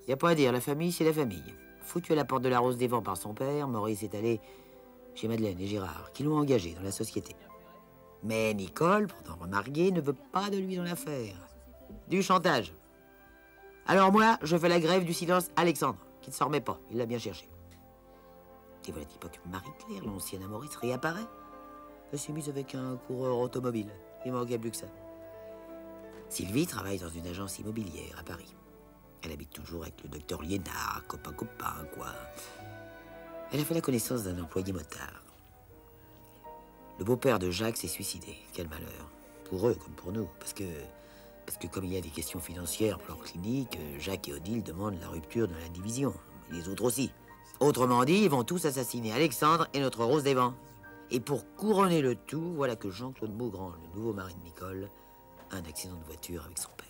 Y a pas à dire, la famille, c'est la famille. Foutu à la porte de la Rose des Vents par son père, Maurice est allé chez Madeleine et Gérard, qui l'ont engagé dans la société. Mais Nicole, pourtant remarquée, ne veut pas de lui dans l'affaire. Du chantage. Alors moi, je fais la grève du silence Alexandre, qui ne s'en remet pas, il l'a bien cherché. Et voilà pas que Marie-Claire, l'ancienne à Maurice, réapparaît. Elle s'est mise avec un coureur automobile. Il manquait plus que ça. Sylvie travaille dans une agence immobilière à Paris. Elle habite toujours avec le docteur Liénard, copain, quoi. Elle a fait la connaissance d'un employé motard. Le beau-père de Jacques s'est suicidé. Quel malheur. Pour eux comme pour nous. Parce que comme il y a des questions financières pour leur clinique, Jacques et Odile demandent la rupture de la division. Les autres aussi. Autrement dit, ils vont tous assassiner Alexandre et notre Rose des Vents. Et pour couronner le tout, voilà que Jean-Claude Maugrand, le nouveau mari de Nicole, a un accident de voiture avec son père.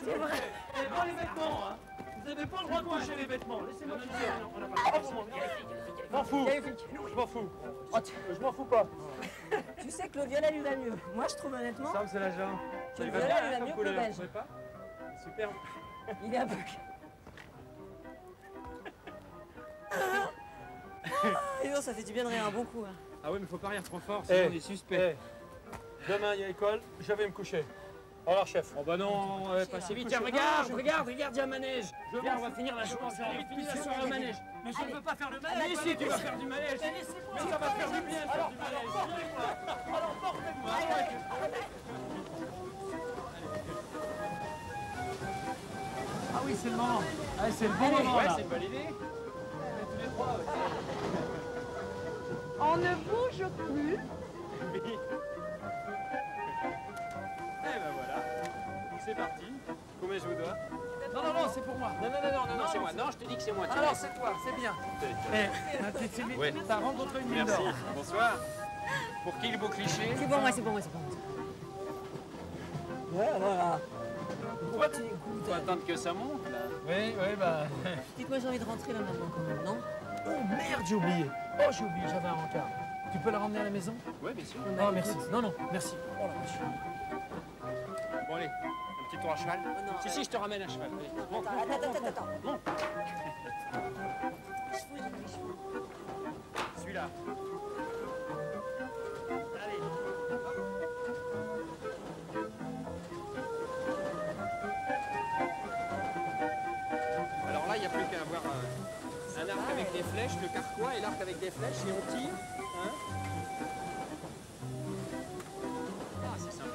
C'est vrai. Et pas les vêtements, hein. Vous n'avez pas le droit de toucher les vêtements. Laissez-moi toucher. On n'a pas le droit. Je m'en fous. Je m'en fous. Je m'en fous pas. Tu sais que le violet lui va mieux. Moi, je trouve honnêtement Sam, c'est l'agent. que le violet lui va mieux que le beige. Vous pas? Super. Il est un peu... Et non, ça fait du bien de rire un bon coup. Hein. Ah oui, mais faut pas rire trop fort, sinon on est suspect. Demain, il y a école, je vais me coucher. Au revoir, chef. Oh bah non, passez vite. Tiens, regarde, il y a un manège. Viens, on va finir la soirée. Au manège. Mais je ne veux pas faire le manège. Mais si, tu vas faire du manège. Mais ça va faire du bien de faire du manège. Alors, portez-moi. Ah oui, c'est le moment. Ah, c'est le bon moment. Ouais, c'est une bonne idée. Tous les trois. On ne bouge plus. Oui. Eh ben voilà, c'est parti. Combien je vous dois? Non, c'est pour moi. Non, c'est moi. Non, je te dis que c'est moi. Alors, c'est toi, c'est bien. Ouais. T'as rencontré une mine d'or. Merci. Bonsoir. Pour qui le beau cliché? C'est pour moi. Voilà. Pourquoi tu écoutes? Faut attendre que ça monte, là. Oui, bah... Dites-moi, j'ai envie de rentrer là maintenant quand même, non? Oh merde, j'ai oublié. J'avais un rencard. Tu peux la ramener à la maison? Oui, bien sûr. Oh, merci. Non, merci. Oh la vache. Bon, allez, un petit tour à cheval. Oh, non, si, je te ramène à cheval. Monte. Attends. Monte. Celui-là. Allez. Alors là, il n'y a plus qu'à avoir un arc avec des flèches, le carquois et l'arc avec des flèches, et on tire. Hein? Ah, c'est sympa.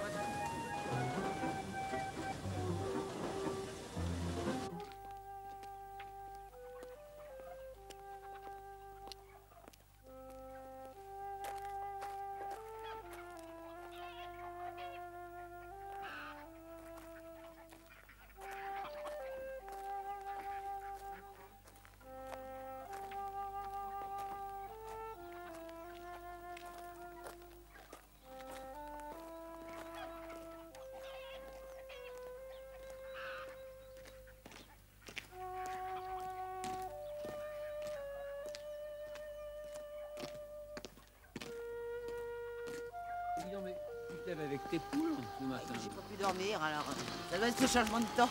avec tes poules ce matin? J'ai pas pu dormir, alors ça doit être ce changement de temps.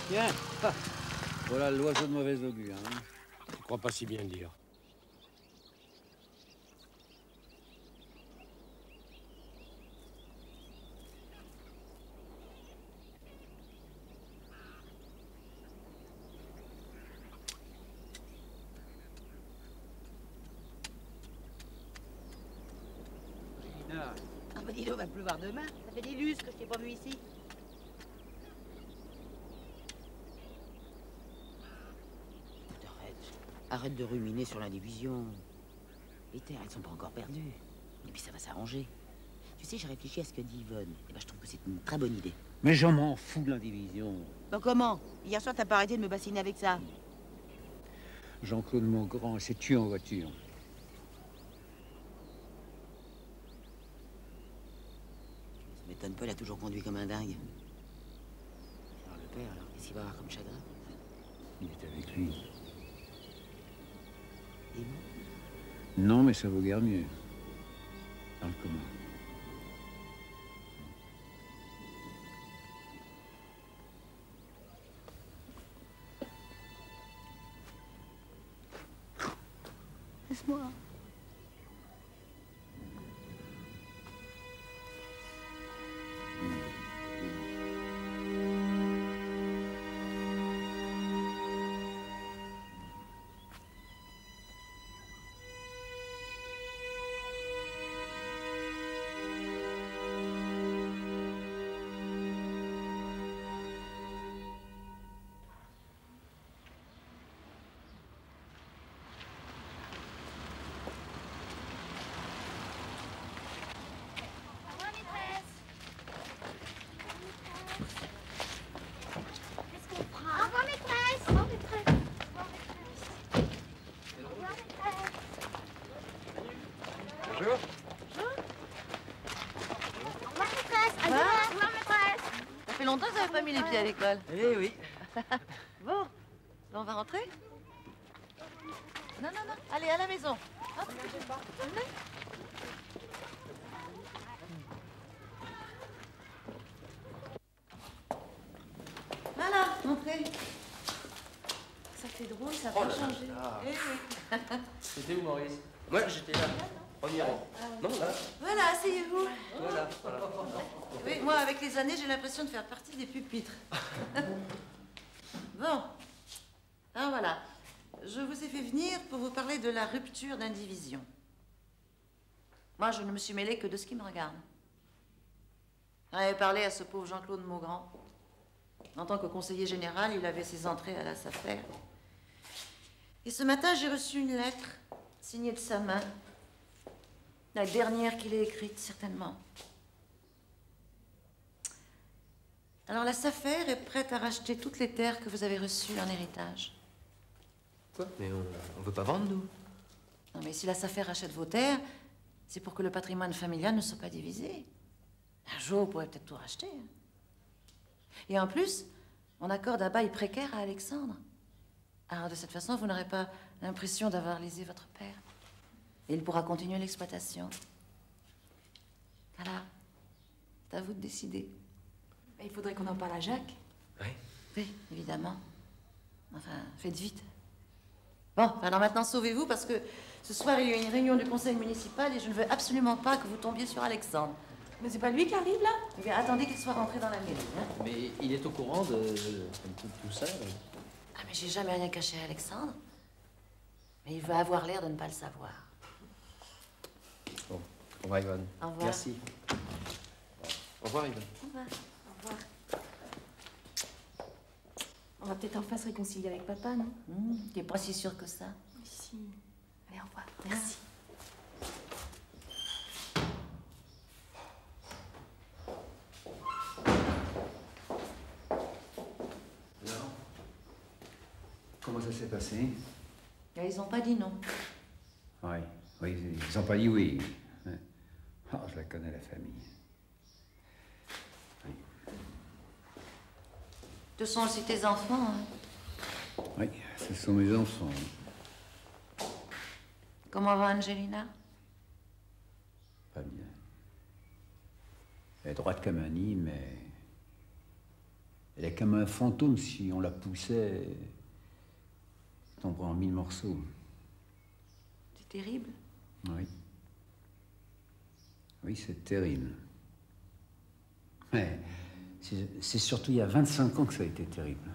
Tiens, voilà l'oiseau de mauvais augure. Hein. Je crois pas si bien dire. Ah bah dis donc, va pleuvoir demain. Ça fait des lustres que je t'ai pas vu ici. Arrête de ruminer sur l'indivision. Les terres, elles sont pas encore perdues. Et puis ça va s'arranger. Tu sais, j'ai réfléchi à ce que dit Yvonne. Et ben je trouve que c'est une très bonne idée. Mais je m'en fous de l'indivision. Bah comment? Hier soir, t'as pas arrêté de me bassiner avec ça. Jean-Claude Maugrand s'est tué en voiture. Ça m'étonne pas, il a toujours conduit comme un dingue. Alors le père, alors, qu'est-ce qu'il va avoir comme chagrin? Il est avec lui. Et moi? Non, mais ça vaut guère mieux. Dans le commun. Laisse-moi. Ça fait longtemps que vous n'avez pas mis les pieds à l'école. Eh oui. Bon, on va rentrer? Non, non, non. Allez, à la maison. Hop. Venez. Voilà, entrez. Ça fait drôle, ça va changer. Eh oui. C'était où, Maurice? Moi, j'étais là. Premier rang. Non, là. Voilà, asseyez-vous. Voilà. Oui, moi, avec les années, j'ai l'impression de faire partie des pupitres. Bon. Alors voilà. Je vous ai fait venir pour vous parler de la rupture d'indivision. Moi, je ne me suis mêlée que de ce qui me regarde. J'avais parlé à ce pauvre Jean-Claude Maugrand. En tant que conseiller général, il avait ses entrées à la SAFER. Et ce matin, j'ai reçu une lettre signée de sa main. La dernière qu'il ait écrite, certainement. Alors, la SAFER est prête à racheter toutes les terres que vous avez reçues en héritage. Quoi? Mais on veut pas vendre, nous. Non, mais si la SAFER rachète vos terres, c'est pour que le patrimoine familial ne soit pas divisé. Un jour, vous pourrez peut-être tout racheter. Et en plus, on accorde un bail précaire à Alexandre. Alors, de cette façon, vous n'aurez pas l'impression d'avoir lésé votre père. Et il pourra continuer l'exploitation. Alors, c'est à vous de décider. Il faudrait qu'on en parle à Jacques. Oui. Oui, évidemment. Enfin, faites vite. Bon, alors maintenant, sauvez-vous, parce que ce soir, il y a une réunion du conseil municipal et je ne veux absolument pas que vous tombiez sur Alexandre. Mais c'est pas lui qui arrive, là? Eh bien, attendez qu'il soit rentré dans la mairie. Hein. Mais il est au courant de tout ça. Ah, mais j'ai jamais rien caché à Alexandre. Mais il veut avoir l'air de ne pas le savoir. Bon, au revoir, Yvonne. Au revoir. Merci. Au revoir, Yvonne. Au revoir. Au revoir. On va peut-être enfin se réconcilier avec papa, non? T'es pas si sûr que ça. Si. Allez, au revoir. Merci. Alors, comment ça s'est passé? Et ils ont pas dit non. Oui, ils n'ont pas dit oui. Ouais. Oh, je la connais, la famille. Oui, Ce sont aussi tes enfants, hein. oui, ce sont mes enfants. Comment va Angelina? Pas bien. Elle est droite comme un nid, mais... Elle est comme un fantôme, si on la poussait... Elle tomberait en 1000 morceaux. C'est terrible. Oui. Oui, c'est terrible. Mais c'est surtout il y a 25 ans que ça a été terrible.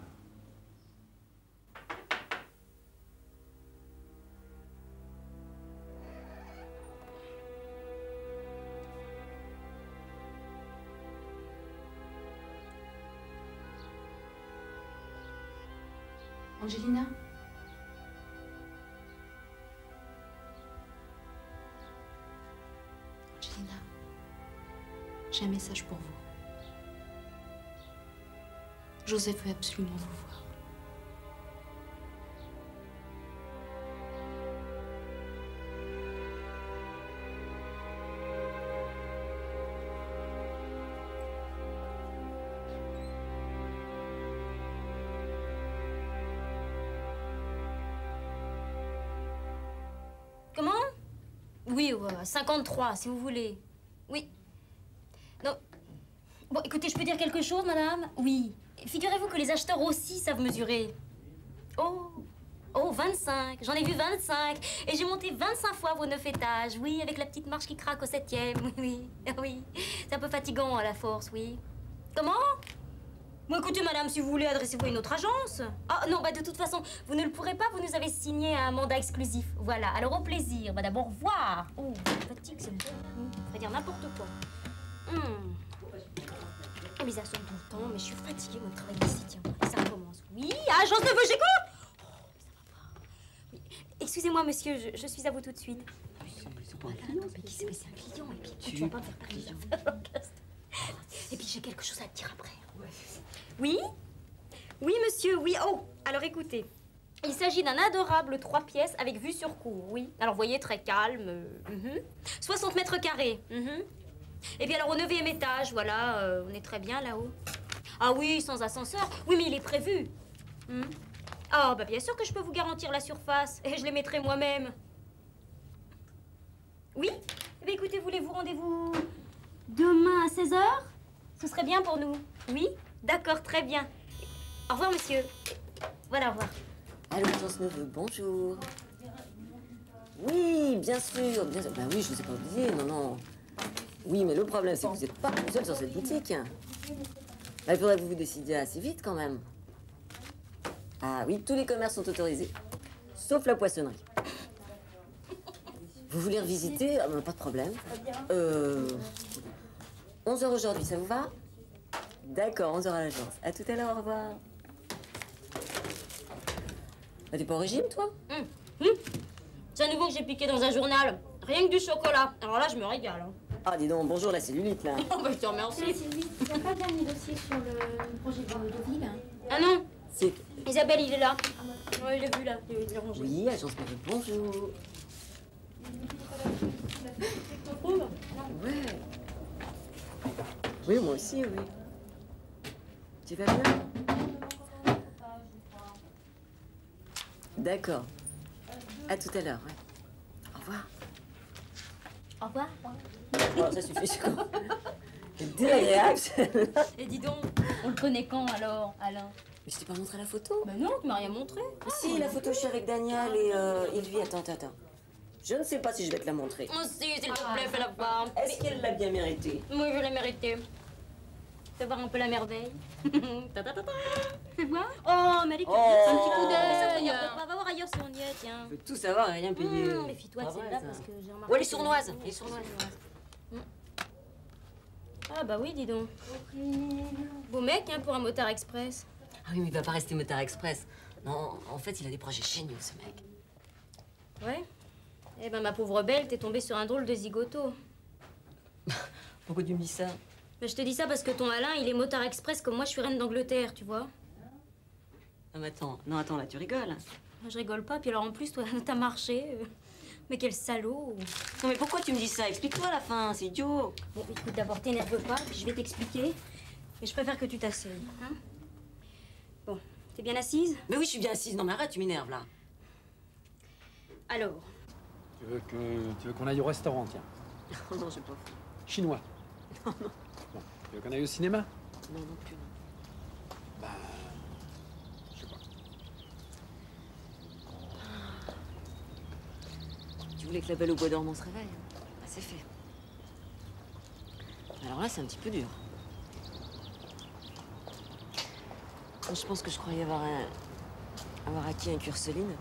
Angelina? Angelina, j'ai un message pour vous. Joseph veut absolument vous voir. Comment? Oui, 53, si vous voulez. Oui. Non. Bon, écoutez, je peux dire quelque chose, madame? Oui. Figurez-vous que les acheteurs aussi savent mesurer. Oh, 25. J'en ai vu 25. Et j'ai monté 25 fois vos 9 étages. Oui, avec la petite marche qui craque au 7e. Oui. C'est un peu fatigant à la force, oui. Comment? Bon, écoutez, madame, si vous voulez, adressez-vous à une autre agence. Ah, non, de toute façon, vous ne le pourrez pas, vous nous avez signé un mandat exclusif. Voilà, alors au plaisir, madame, au revoir. Oh, ça me fatigue, c'est bon. Je vais dire n'importe quoi. Ah, mais ça sonne tout le temps, mais je suis fatiguée, moi, de travailler ici, tiens. Ça recommence. Oui, agence de vos j'écoute. Oh, mais ça va pas. Oui. Excusez-moi, monsieur, je suis à vous tout de suite. C'est pas un client. Mais qui c'est? Mais c'est un client, et puis tu vas pas me faire parler. Et puis j'ai quelque chose à te dire après. Oui? Oui, monsieur, oui. Oh, alors écoutez. Il s'agit d'un adorable 3 pièces avec vue sur cour, oui. Alors, vous voyez, très calme. 60 mètres carrés. Et puis alors, au 9e étage, voilà, on est très bien là-haut. Ah oui, sans ascenseur. Oui, mais il est prévu. Ah, bien sûr que je peux vous garantir la surface. Et je les mettrai moi-même. Oui? Eh bien, écoutez, voulez-vous rendez-vous demain à 16h? Ce serait bien pour nous. Oui? D'accord, très bien. Au revoir, monsieur. Voilà, au revoir. Allô, agence Neveu, bonjour. Oui, bien sûr, bien sûr. Ben oui, je vous ai pas oublié, non. Oui, mais le problème, c'est que vous n'êtes pas tout seul sur cette boutique. Ben, il faudrait que vous vous décidiez assez vite, quand même. Ah oui, tous les commerces sont autorisés, sauf la poissonnerie. Vous voulez revisiter? Ah, ben, pas de problème. 11h aujourd'hui, ça vous va? D'accord, 11h à l'agence. À tout à l'heure, au revoir. T'es pas au régime, toi? C'est à nouveau que j'ai piqué dans un journal. Rien que du chocolat. Alors là, je me régale. Hein. Ah, dis donc, bonjour la cellulite, là. Oh, je te remercie. Sylvie, tu n'as pas le dernier dossier sur le projet de ville? Ah non, C'est... Isabelle, il est là. Oui, je l'ai vu là. Il est rangé. Oui, agence Neveu, bonjour. Ouais. Oui, moi aussi, oui. Tu vas bien? D'accord. À tout à l'heure, ouais. Au revoir. Au revoir. Oh, ça suffit, je crois. C'est désagréable. Et dis donc, on le connaît quand alors, Alain? Mais je t'ai pas montré la photo? Ben non, tu m'as rien montré. Si, la photo, je suis avec Daniel et lui. Attends. Je ne sais pas si je vais te la montrer. Oh si, s'il te plaît, fais-la voir. Est-ce qu'elle l'a bien mérité? Moi, je l'ai mérité. Fais voir un peu la merveille. Fais voir. Oh, mais elle est curieuse. Un petit coup d'œil. On va voir ailleurs si on y est, tiens. On peut tout savoir et rien payer. Méfie-toi de celle-là parce que j'ai remarqué. Oh, elle est sournoise. Ah bah oui, dis donc. Beau mec, hein, pour un motard express. Ah oui, mais il va pas rester motard express. Non, en fait, il a des projets géniaux, ce mec. Ouais. Eh ben, ma pauvre belle, t'es tombée sur un drôle de zigoto. Pourquoi tu me dis ça? Mais je te dis ça parce que ton Alain, il est motard express comme moi, je suis reine d'Angleterre, tu vois. Non, mais attends, là, tu rigoles. Je rigole pas, puis alors en plus, toi, t'as marché. Mais quel salaud. Non, mais pourquoi tu me dis ça? Explique-toi à la fin, c'est idiot. Bon, écoute, d'abord, t'énerve pas, puis je vais t'expliquer. Mais je préfère que tu t'asseyes. Hein? Bon, t'es bien assise? Mais oui, je suis bien assise. Non, mais arrête, tu m'énerves, là. Alors? Tu veux qu'on aille au restaurant, tiens? Non, j'ai pas faim. Chinois. Bon, tu veux qu'on aille au cinéma? Non, non plus, non. Bah... je sais pas. Tu voulais que la Belle au bois dormant se réveille? Ah, c'est fait. Alors là, c'est un petit peu dur. Je pense que je croyais avoir acquis un curseline.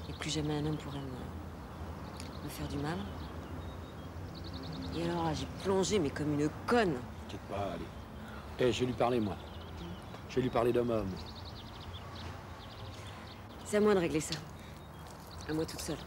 Et plus jamais un homme pourrait me faire du mal. Et alors là, j'ai plongé, mais comme une conne. T'inquiète pas, allez. Eh, je vais lui parler, moi. Je vais lui parler d'homme à homme. C'est à moi de régler ça. À moi toute seule.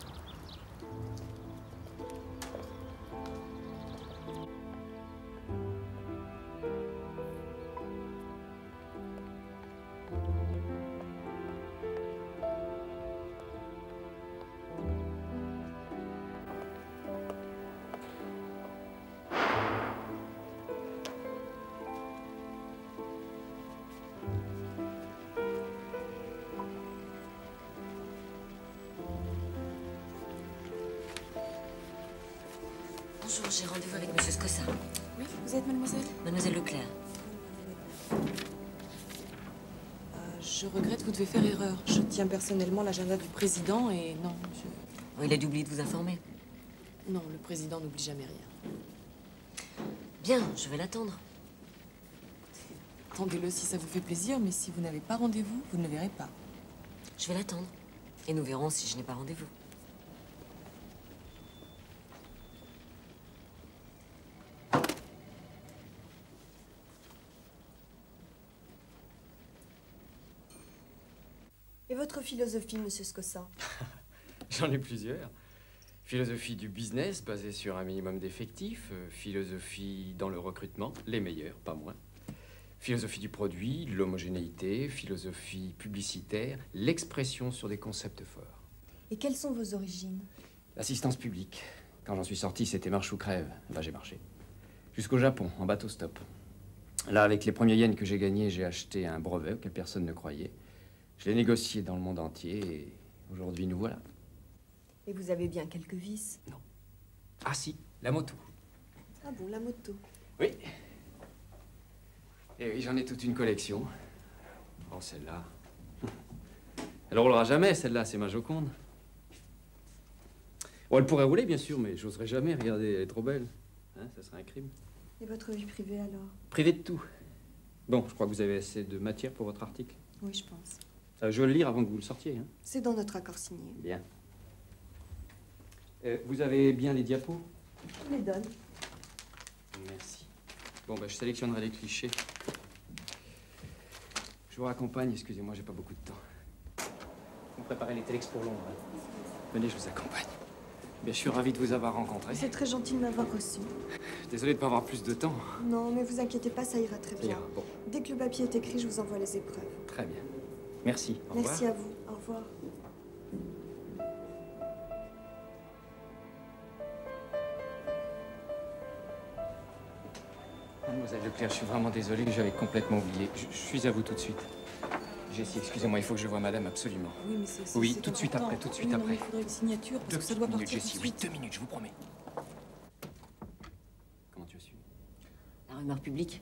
Bonjour, j'ai rendez-vous avec Monsieur Scossa. Oui, vous êtes mademoiselle? Mademoiselle Leclerc. Je regrette, vous devez faire erreur. Je tiens personnellement l'agenda du président et non, Oh, il a dû oublier de vous informer. Non, le président n'oublie jamais rien. Bien, je vais l'attendre. Attendez-le si ça vous fait plaisir, mais si vous n'avez pas rendez-vous, vous ne le verrez pas. Je vais l'attendre. Et nous verrons si je n'ai pas rendez-vous. Et votre philosophie, monsieur Scossa? J'en ai plusieurs. Philosophie du business basée sur un minimum d'effectifs, philosophie dans le recrutement, les meilleurs, pas moins. Philosophie du produit, l'homogénéité, philosophie publicitaire, l'expression sur des concepts forts. Et quelles sont vos origines? L'assistance publique. Quand j'en suis sorti, c'était marche ou crève. Là, j'ai marché. Jusqu'au Japon, en bateau stop. Là, avec les premiers yens que j'ai gagnés, j'ai acheté un brevet auquel personne ne croyait. Je l'ai négocié dans le monde entier et aujourd'hui, nous voilà. Et vous avez bien quelques vices? Non. Ah si, la moto. Ah bon, la moto? Oui. Et oui, j'en ai toute une collection. Oh, celle-là. Elle roulera jamais, celle-là, c'est ma Joconde. Bon, elle pourrait rouler, bien sûr, mais j'oserais jamais. Regardez, elle est trop belle. Hein, ça serait un crime. Et votre vie privée, alors? Privée de tout. Bon, je crois que vous avez assez de matière pour votre article. Oui, je pense. Je veux le lire avant que vous le sortiez. Hein. C'est dans notre accord signé. Bien. Vous avez bien les diapos? Je les donne. Merci. Bon, bah, je sélectionnerai les clichés. Je vous raccompagne, excusez-moi, j'ai pas beaucoup de temps. Vous préparez les téléx pour Londres. Hein. Venez, je vous accompagne. Bien, je suis ravi de vous avoir rencontré. C'est très gentil de m'avoir reçu. Désolé de pas avoir plus de temps. Non, mais vous inquiétez pas, ça ira très Ça bien. ira, bon. Dès que le papier est écrit, je vous envoie les épreuves. Très bien. Merci. Au Merci revoir. à vous. Au revoir. Mademoiselle Leclerc, je suis vraiment désolé, j'avais complètement oublié. Je suis à vous tout de suite. Jessie, excusez-moi, il faut que je voie madame absolument. Oui, mais c'est Oui, tout de suite après, tout de suite oui, non, mais après. il faudrait une signature parce Deux que ça doit minutes, partir Jessie, tout de oui, suite. 2 minutes, je vous promets. Comment tu as su? La rumeur publique.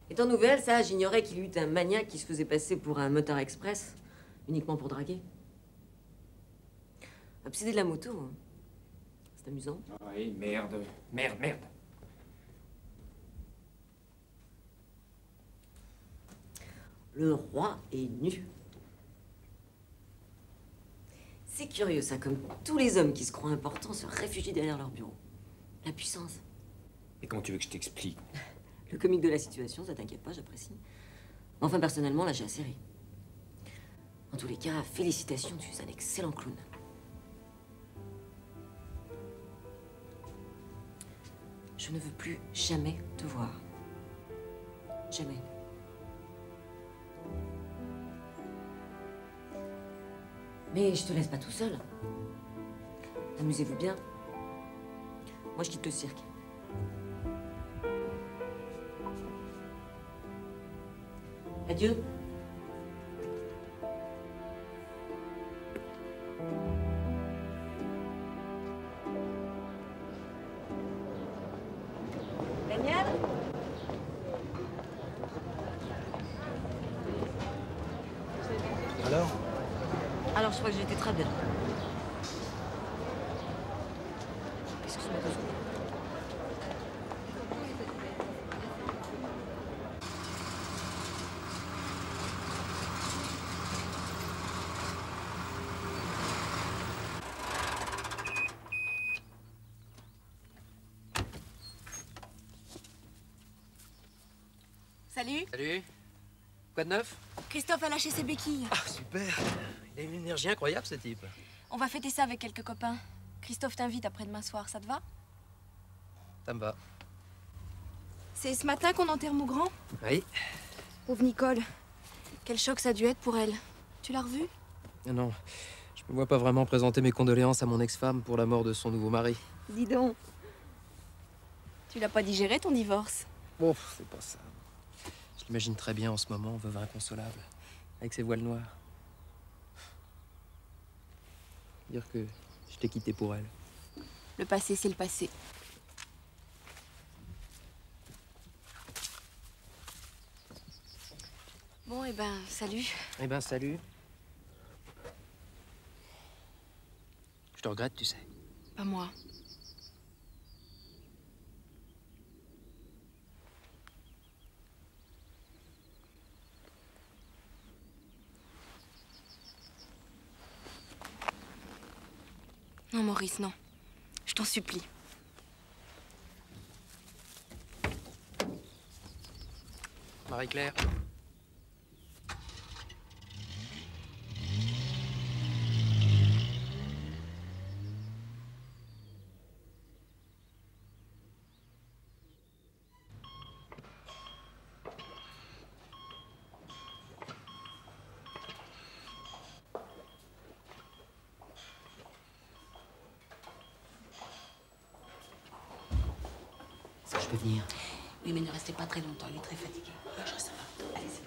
Étant nouvelle, ça, j'ignorais qu'il y eut un maniaque qui se faisait passer pour un moteur express, uniquement pour draguer. Obsédé de la moto, hein. C'est amusant. Oui, merde, merde, merde. Le roi est nu. C'est curieux, ça, comme tous les hommes qui se croient importants se réfugient derrière leur bureau. La puissance. Et comment tu veux que je t'explique? Le comique de la situation, ça t'inquiète pas, j'apprécie. Enfin, personnellement, là, j'ai assez ri. En tous les cas, félicitations, tu es un excellent clown. Je ne veux plus jamais te voir. Jamais. Mais je te laisse pas tout seul. Amusez-vous bien. Moi, je quitte le cirque. Adieu. crois que j'étais très bien. Excuse-moi 2 secondes. Salut. Salut. Quoi de neuf? Christophe a lâché ses béquilles. Ah, super. Il a une énergie incroyable, ce type. On va fêter ça avec quelques copains. Christophe t'invite après-demain soir, ça te va? Ça me va. C'est ce matin qu'on enterre Maugrand? Oui. Pauvre Nicole. Quel choc ça a dû être pour elle. Tu l'as revue? Non, je me vois pas vraiment présenter mes condoléances à mon ex-femme pour la mort de son nouveau mari. Dis donc. Tu l'as pas digéré, ton divorce? Bon, c'est pas ça. Je l'imagine très bien en ce moment, veuve inconsolable, avec ses voiles noirs. Dire que je t'ai quitté pour elle. Le passé, c'est le passé. Bon, eh ben, salut. Eh ben, salut. Je te regrette, tu sais. Pas moi. Non, Maurice, non. Je t'en supplie. Marie-Claire. Ça, je peux venir. Oui, mais ne restez pas très longtemps, il est très fatigué. Je reste là. Allez-y.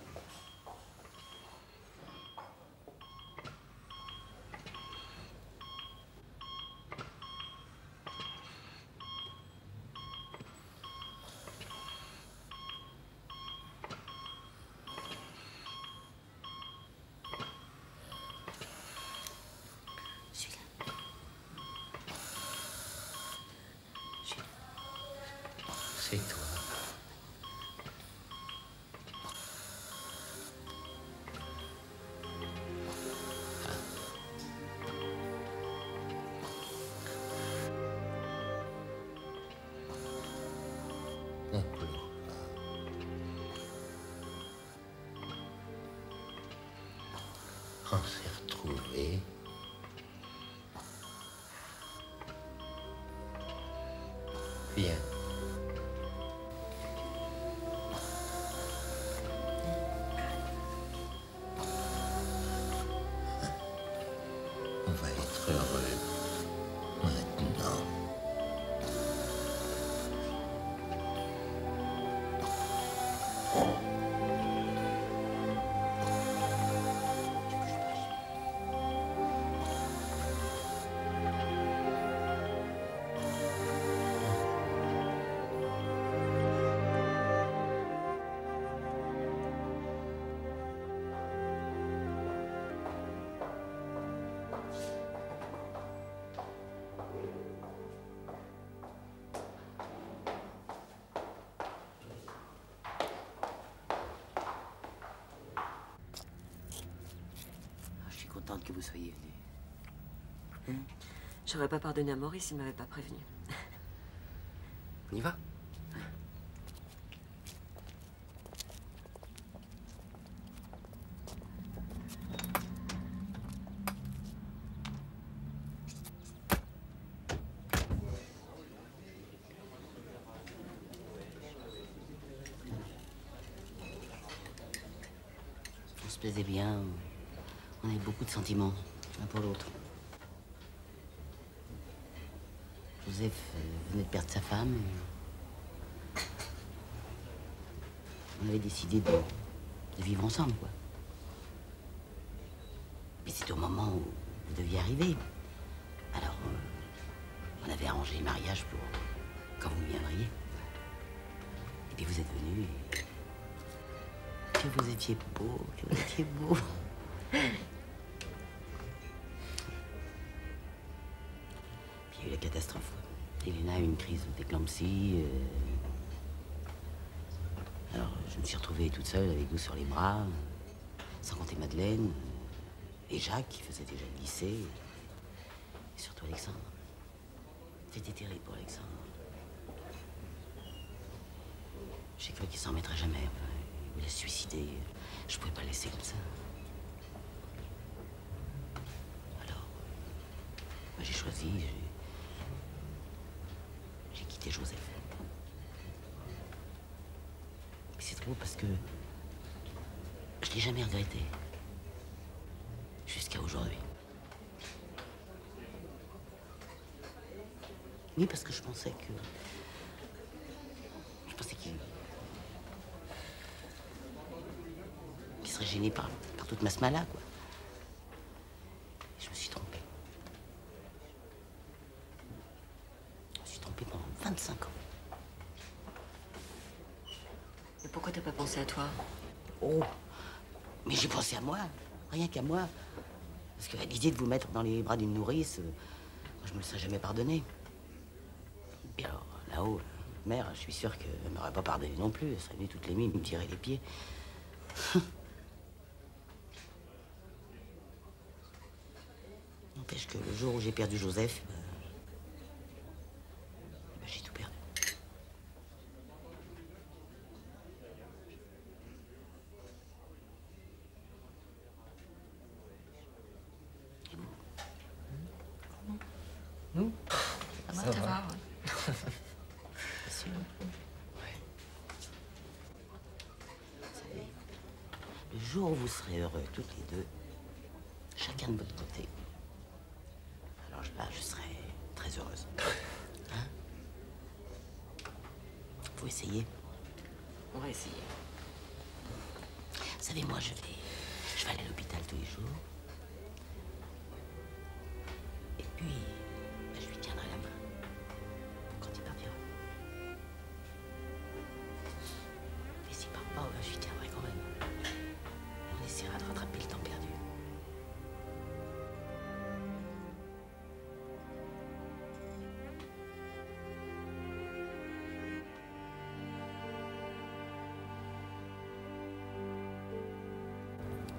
C'est toi. On pleure pas. On s'est retrouvés. Viens. On va être heureux maintenant. Je suis contente que vous soyez venu. J'aurais pas pardonné à Maurice s'il m'avait pas prévenu. On y va? On se plaisait bien. On avait beaucoup de sentiments, l'un pour l'autre. Joseph venait de perdre sa femme. On avait décidé de vivre ensemble, quoi. Mais c'était au moment où vous deviez arriver. Alors, on avait arrangé le mariage pour quand vous viendriez. Et puis vous êtes venu et... Que vous étiez beau, que vous étiez beau. catastrophe. Elena a eu une crise d'éclampsie. Alors, je me suis retrouvée toute seule avec vous sur les bras, sans compter Madeleine, et Jacques, qui faisait déjà le lycée, et surtout Alexandre. C'était terrible pour Alexandre. J'ai cru qu'il s'en remettrait jamais. Il voulait se suicider. Je pouvais pas le laisser comme ça. Alors, moi j'ai choisi, j'ai quitté Joseph. Mais c'est trop parce que je l'ai jamais regretté. Jusqu'à aujourd'hui. Oui, parce que je pensais qu'il serait gêné par toute ma smala, quoi. Je me suis trompé. Je me suis trompé pendant 25 ans. Mais pourquoi t'as pas pensé à toi? Oh, mais j'ai pensé à moi, rien qu'à moi. Parce que l'idée de vous mettre dans les bras d'une nourrice, moi, je me le serais jamais pardonné. Et alors, là-haut, mère, je suis sûr qu'elle m'aurait pas pardonné non plus. Elle serait venue toutes les nuits me tirer les pieds. N'empêche que le jour où j'ai perdu Joseph, j'ai tout perdu. Et vous? Nous? Ça va. C'est sûr. Vous savez, le jour où vous serez heureux, toutes les deux, chacun de votre côté, alors là, je serai très heureuse. Hein? Faut essayer. On va essayer. Vous savez, moi, je vais aller à l'hôpital tous les jours. Et puis, je lui tiendrai la main quand il partira. Et s'il part pas, je lui tiendrai quand même. On essaiera de rattraper le temps perdu.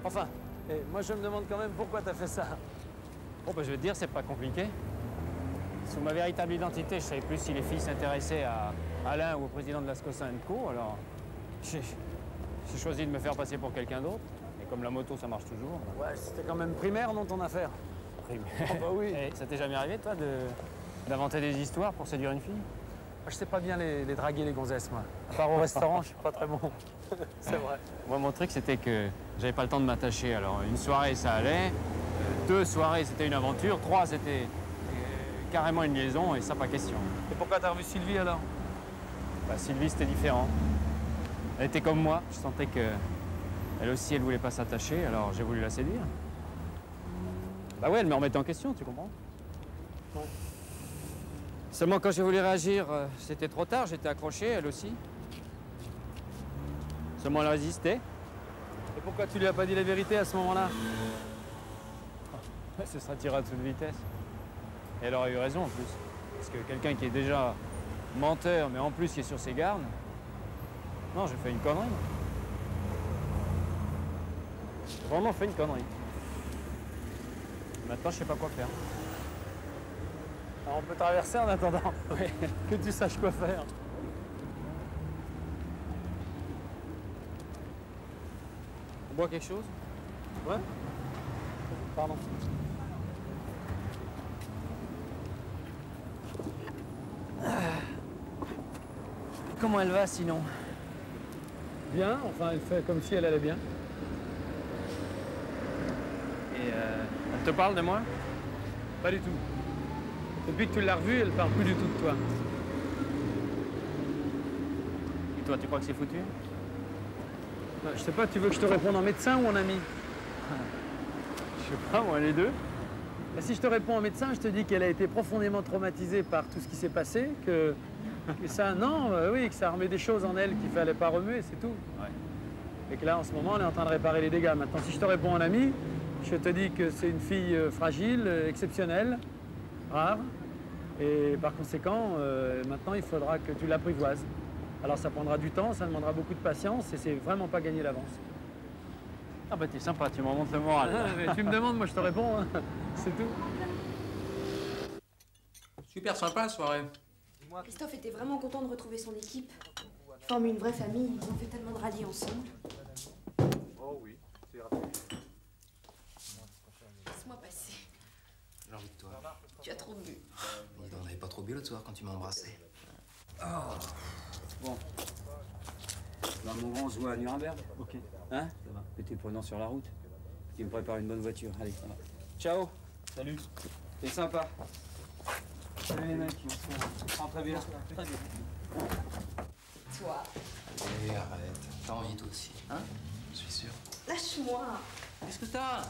Enfin, moi je me demande quand même pourquoi t'as fait ça. Bon, bah, je vais te dire, c'est pas compliqué. Sous ma véritable identité, je savais plus si les filles s'intéressaient à Alain ou au président de la Scossin & Co. Alors, j'ai choisi de me faire passer pour quelqu'un d'autre. Et comme la moto, ça marche toujours. Ouais, c'était quand même primaire, non, ton affaire? Primaire. Oh, bah oui. Et ça t'est jamais arrivé, toi, d'inventer des histoires pour séduire une fille? Je sais pas bien les draguer, les gonzesses, moi. À part au restaurant, je suis pas très bon. C'est vrai. Moi, mon truc, c'était que j'avais pas le temps de m'attacher. Alors, une soirée, ça allait. 2 soirées, c'était une aventure. 3, c'était carrément une liaison, et ça, pas question. Et pourquoi t'as revu Sylvie, alors? Bah, Sylvie, c'était différent. Elle était comme moi. Je sentais que elle aussi, elle voulait pas s'attacher, alors j'ai voulu la séduire. Bah ouais, elle me remettait en question, tu comprends? Ouais. Seulement, quand j'ai voulu réagir, c'était trop tard. J'étais accroché, elle aussi. Seulement, elle résistait. Et pourquoi tu lui as pas dit la vérité à ce moment-là? Ce serait tiré à toute vitesse. Et elle aurait eu raison en plus. Parce que quelqu'un qui est déjà menteur, mais en plus qui est sur ses gardes... Non, j'ai fait une connerie. J'ai vraiment fait une connerie. Maintenant, je sais pas quoi faire. Alors, on peut traverser en attendant. Oui. Que tu saches quoi faire. On boit quelque chose? Ouais. Pardon. Comment elle va sinon? Bien, enfin elle fait comme si elle allait bien. Et elle te parle de moi? Pas du tout. Depuis que tu l'as revue, elle parle plus du tout de toi. Et toi, tu crois que c'est foutu? Je sais pas, tu veux que je te réponde en médecin ou en ami? Je sais pas, moi, les deux. Et si je te réponds en médecin, je te dis qu'elle a été profondément traumatisée par tout ce qui s'est passé, que ça, non, oui, que ça remet des choses en elle qu'il fallait pas remuer, c'est tout. Ouais. Et que là, en ce moment, on est en train de réparer les dégâts. Maintenant, si je te réponds en ami, je te dis que c'est une fille fragile, exceptionnelle, rare, Et par conséquent, maintenant, il faudra que tu l'apprivoises. Alors ça prendra du temps, ça demandera beaucoup de patience et c'est vraiment pas gagné d'avance. Ah bah t'es sympa, tu m'en montres le moral. Ah, mais tu me demandes, moi je te réponds, hein. C'est tout. Super sympa la soirée. Christophe était vraiment content de retrouver son équipe. Ils forment une vraie famille, ils ont fait tellement de rallyes ensemble. Oh oui, c'est Laisse-moi passer. J'ai envie de toi. Tu as trop bu. Dis donc, on n'avait pas trop bu l'autre soir quand tu m'as embrassé. Oh. Bon. Bah, mon grand, on se voit à Nuremberg. Ok. Hein? Ça va. Et t'es prenant sur la route. Tu me prépares une bonne voiture. Allez, ça va. Ciao. Salut. T'es sympa. Salut les mecs. Prends très bien. Très bien. Toi. Allez, arrête. T'as envie toi aussi, hein? Je suis sûr. Lâche-moi. Qu'est-ce que t'as?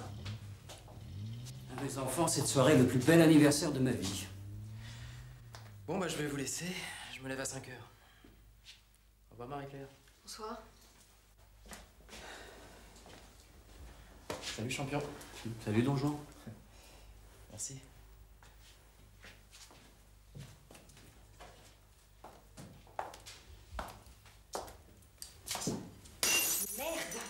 Les enfants, cette soirée est le plus bel anniversaire de ma vie. Bon, bah je vais vous laisser. Je me lève à 5 h. Au revoir Marie-Claire. Bonsoir. Salut champion. Salut Don Juan. Merci. Merde.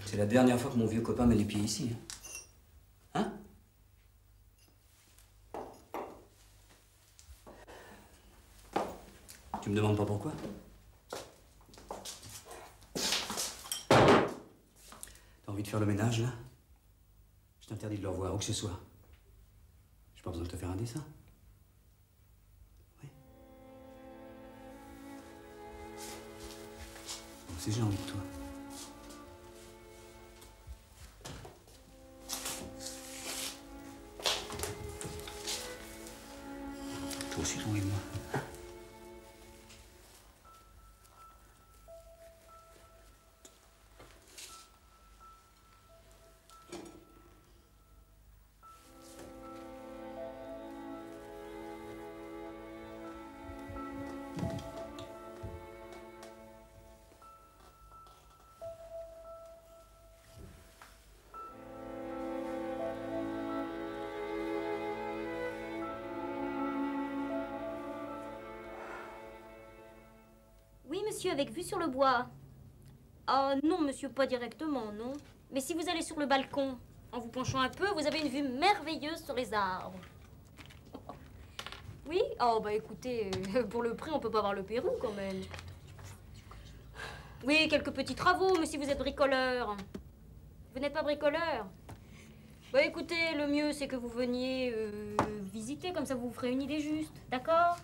C'est la dernière fois que mon vieux copain met les pieds ici. Hein? Tu me demandes pas pourquoi? T'as envie de faire le ménage, là? Je t'interdis de le revoir, où que ce soit. J'ai pas besoin de te faire un dessin. Oui. Bon, si j'ai envie de toi. Toi aussi, j'ai envie de moi. Oui, monsieur, avec vue sur le bois. Ah non, monsieur, pas directement, non. Mais si vous allez sur le balcon, en vous penchant un peu, vous avez une vue merveilleuse sur les arbres. Oui? Oh, bah écoutez, pour le prix, on peut pas voir le Pérou, quand même. Oui, quelques petits travaux, mais si vous êtes bricoleur. Vous n'êtes pas bricoleur? Bah écoutez, le mieux, c'est que vous veniez visiter, comme ça vous vous ferez une idée juste, d'accord?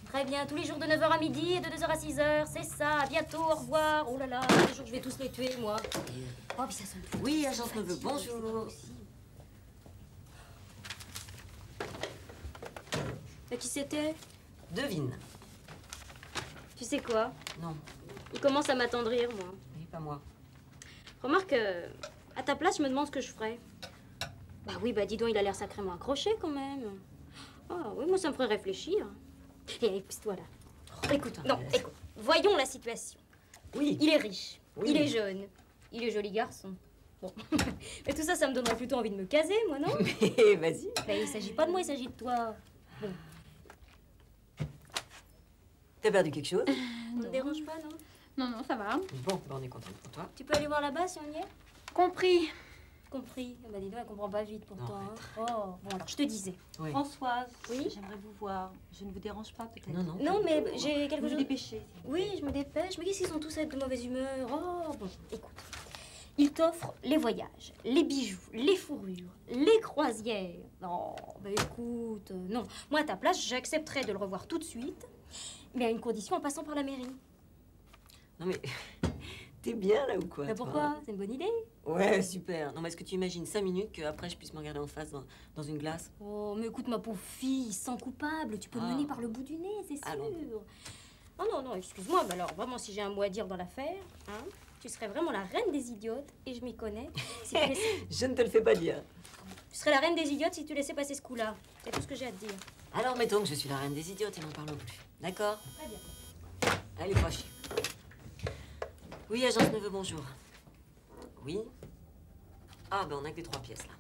Très bien, tous les jours de 9 h à midi et de 2 h à 6 h, c'est ça, à bientôt, au revoir. Oh là là, les jours je vais tous les tuer, moi. Oh, puis ça sonne plus. Oui, agence Neveu, bonjour. Et qui c'était? Devine. Tu sais quoi? Non. Il commence à m'attendrir, moi. Oui, pas moi. Remarque, à ta place, je me demande ce que je ferais. Bah oui, bah dis donc, il a l'air sacrément accroché, quand même. Ah oui, moi, ça me ferait réfléchir. Et écoute-toi là. Écoute, non, écoute. Voyons la situation. Oui. Il est riche. Oui. Il est jeune. Il est joli garçon. Bon. Mais tout ça, ça me donnerait plutôt envie de me caser, moi, non? Mais vas-y. Mais il s'agit pas de moi, il s'agit de toi. Bon. T'as perdu quelque chose? Ça te dérange pas, non? Non, non, ça va. Bon, bah on est content pour toi. Tu peux aller voir là-bas si on y est? Compris. Compris. Ah bah dis donc, elle comprend pas vite pourtant. Hein. Oh, bon alors je te disais. Oui. Françoise, Oui? j'aimerais vous voir. Je ne vous dérange pas peut-être? Non, non. Non, mais j'ai quelque Vous chose. vous dépêchez. Oui, je me dépêche. Mais qu'est-ce qu'ils sont tous à être de mauvaise humeur? Oh, bon, écoute. Ils t'offrent les voyages, les bijoux, les fourrures, les croisières. Non, bah écoute, non. Moi, à ta place, j'accepterais de le revoir tout de suite, mais à une condition en passant par la mairie. Non mais, t'es bien là ou quoi? Mais toi pourquoi? C'est une bonne idée. Ouais, super. Non mais est-ce que tu imagines 5 minutes qu'après je puisse me regarder en face dans une glace? Oh, mais écoute, ma pauvre fille, sans coupable, tu peux me mener par le bout du nez, c'est sûr. Allons. Oh non, non, excuse-moi, mais alors vraiment, si j'ai un mot à dire dans l'affaire, hein, tu serais vraiment la reine des idiotes, et je m'y connais. Si tu laissais- Je ne te le fais pas dire. Tu serais la reine des idiotes si tu laissais passer ce coup-là. C'est tout ce que j'ai à te dire. Alors mettons que je suis la reine des idiotes et n'en parlons plus. D'accord? Très bien. Allez, pas chier. Oui, agence Neveu, bonjour. Oui? Ah, ben on a que les 3 pièces là.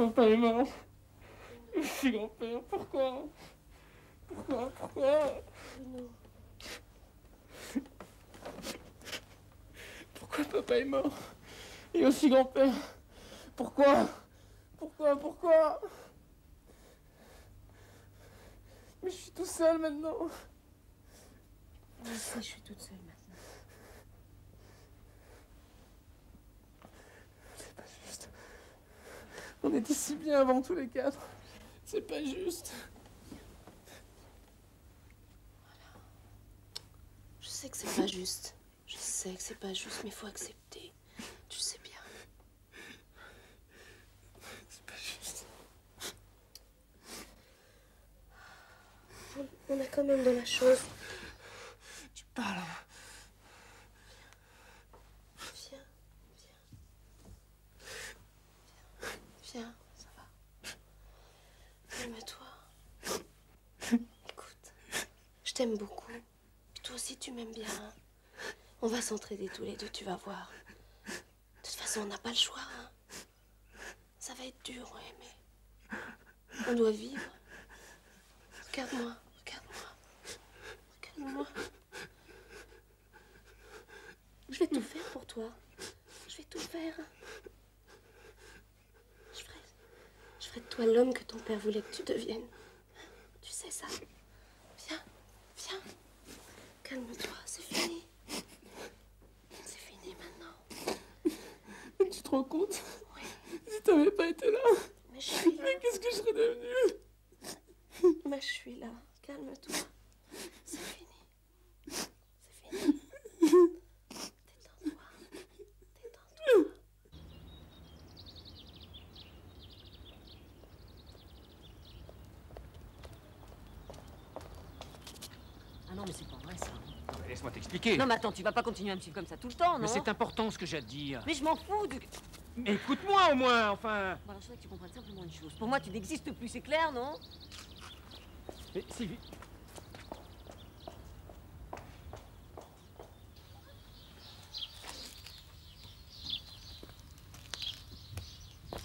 Papa est mort. Je suis grand-père. Pourquoi? Pourquoi? Pourquoi papa est mort? Et aussi grand-père. Pourquoi? Mais je suis tout seul maintenant. Moi aussi, je suis toute seule maintenant. C'est pas juste. On était si bien avant tous les quatre. C'est pas juste. Je sais que c'est pas juste. Je sais que c'est pas juste, mais il faut accepter. Tu sais bien. C'est pas juste. On a quand même de la chose. Tu parles. Viens, ça va. Calme-toi. Écoute, je t'aime beaucoup. Toi aussi, tu m'aimes bien. Hein. On va s'entraider tous les deux, tu vas voir. De toute façon, on n'a pas le choix. Hein. Ça va être dur, ouais, mais on doit vivre. Regarde-moi. Je vais tout faire pour toi. Je vais tout faire. Je ferai de toi l'homme que ton père voulait que tu deviennes. Tu sais ça. Viens. Calme-toi, c'est fini. C'est fini maintenant. Tu te rends compte? Oui. Si t'avais pas été là. Mais je suis là. Mais qu'est-ce que je serais devenue? Mais je suis là. Calme-toi. C'est fini. C'est fini. Détends-toi. Ah non, mais c'est pas vrai, ça. Non, mais laisse-moi t'expliquer. Non, mais attends, tu vas pas continuer à me suivre comme ça tout le temps, non? Mais c'est important ce que j'ai à te dire. Mais je m'en fous de... Mais écoute-moi au moins, enfin. Bon, alors, je voudrais que tu comprennes simplement une chose. Pour moi, tu n'existes plus, c'est clair, non? Mais Sylvie...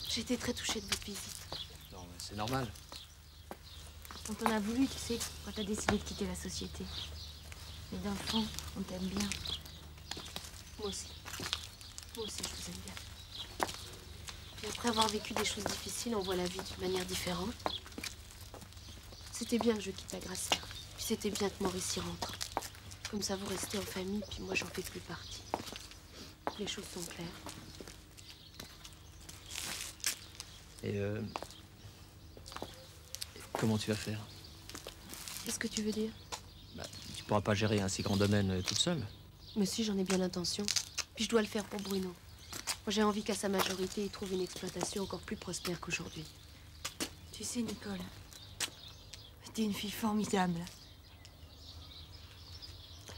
J'ai été très touchée de votre visite. Non, mais c'est normal. On t'en a voulu, tu sais, quand t'as décidé de quitter la société. Mais dans le fond, on t'aime bien. Moi aussi. Moi aussi, je vous aime bien. Puis après avoir vécu des choses difficiles, on voit la vie d'une manière différente. C'était bien que je quitte la Gracière. Puis c'était bien que Maurice y rentre. Comme ça, vous restez en famille, puis moi, j'en fais plus partie. Les choses sont claires. Et comment tu vas faire? Qu'est-ce que tu veux dire? Bah, tu pourras pas gérer un si grand domaine toute seule. Mais si, j'en ai bien l'intention. Puis je dois le faire pour Bruno. Moi, j'ai envie qu'à sa majorité, il trouve une exploitation encore plus prospère qu'aujourd'hui. Tu sais, Nicole, t'es une fille formidable.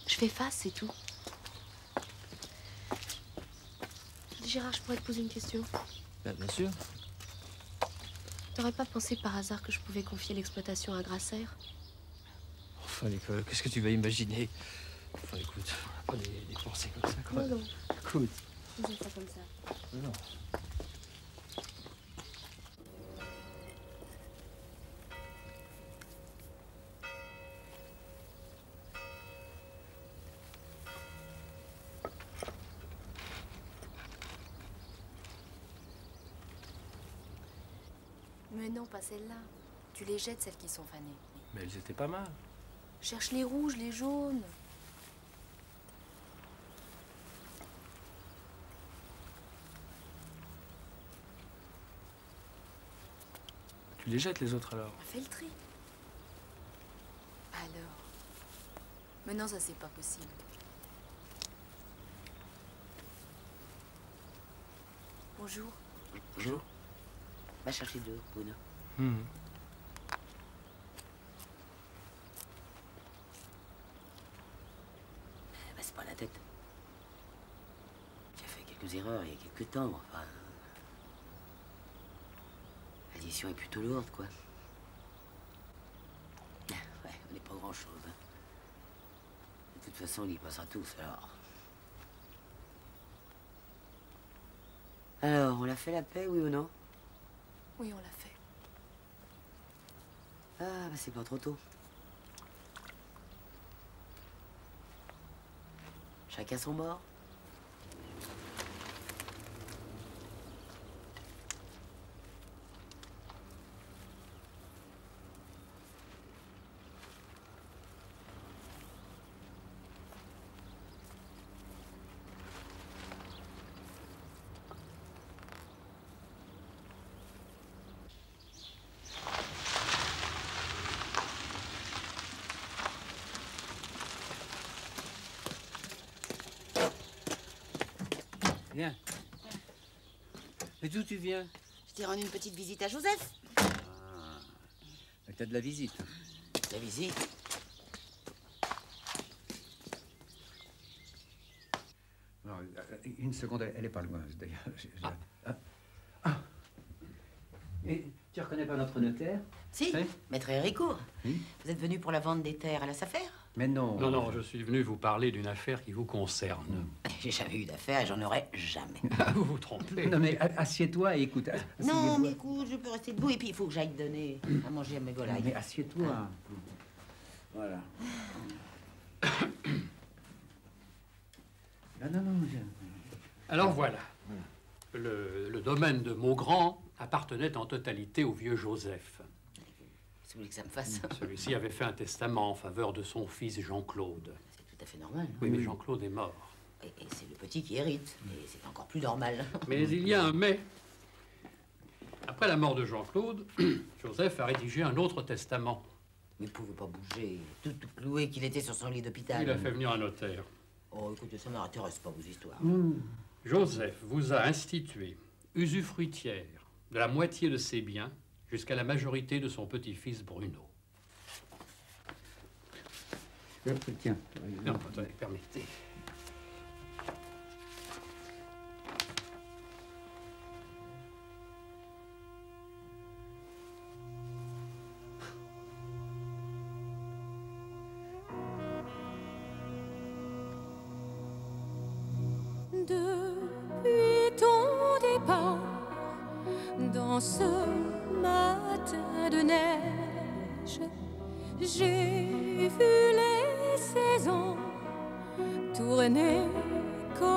Je fais face, c'est tout. Gérard, je pourrais te poser une question? Bah, bien sûr. T'aurais pas pensé par hasard que je pouvais confier l'exploitation à Gracière? Enfin, Nicole, qu'est-ce que tu vas imaginer? Enfin, écoute, on n'a pas des pensées comme ça, quoi. Non. Écoute. Disons ça comme ça. Non. Mais non, pas celles-là. Tu les jettes, celles qui sont fanées. Mais elles étaient pas mal. Cherche les rouges, les jaunes. Tu les jettes les autres alors? Fais le tri. Alors. Mais non, ça c'est pas possible. Bonjour. Bonjour. Va chercher deux, Bruno. Bah, c'est pas la tête. Tu as fait quelques erreurs il y a quelques temps, enfin. L'addition est plutôt lourde, quoi. Ouais, on n'est pas grand-chose. Hein. De toute façon, on y passera tous, alors. Alors, on l'a fait la paix, oui ou non? Oui, on l'a fait. Ah, bah c'est pas trop tôt. Chacun son bord. Viens. Mais d'où tu viens? Je t'ai rendu une petite visite à Joseph. Ah. T'as de la visite. La visite? Non, une seconde, elle est pas loin, d'ailleurs. Ah. Et tu reconnais pas notre notaire? Si, hein? Maître Héricourt. Oui. Vous êtes venu pour la vente des terres à la SAFER? Mais non. Non, non, je suis venu vous parler d'une affaire qui vous concerne. J'ai jamais eu d'affaires et j'en aurai jamais. Vous vous trompez. Non, mais assieds-toi et écoute. Non, mais écoute, je peux rester debout et puis il faut que j'aille donner à manger à mes golailles. Mais assieds-toi. Voilà. Non. Alors voilà. Le domaine de Maugrand appartenait en totalité au vieux Joseph. Si vous voulez que ça me fasse. Celui-ci avait fait un testament en faveur de son fils Jean-Claude. C'est tout à fait normal. Hein? Oui, mais Jean-Claude est mort. Et c'est le petit qui hérite. Et c'est encore plus normal. Mais il y a un mais. Après la mort de Jean-Claude, Joseph a rédigé un autre testament. Mais il ne pouvait pas bouger. Tout cloué qu'il était sur son lit d'hôpital. Il a fait venir un notaire. Oh, écoutez, ça ne m'intéresse pas, vos histoires. Joseph vous a institué usufruitière de la moitié de ses biens jusqu'à la majorité de son petit-fils Bruno. Tiens. Non, attendez, permettez. Depuis ton départ, dans ce matin de neige, j'ai vu les saisons tourner comme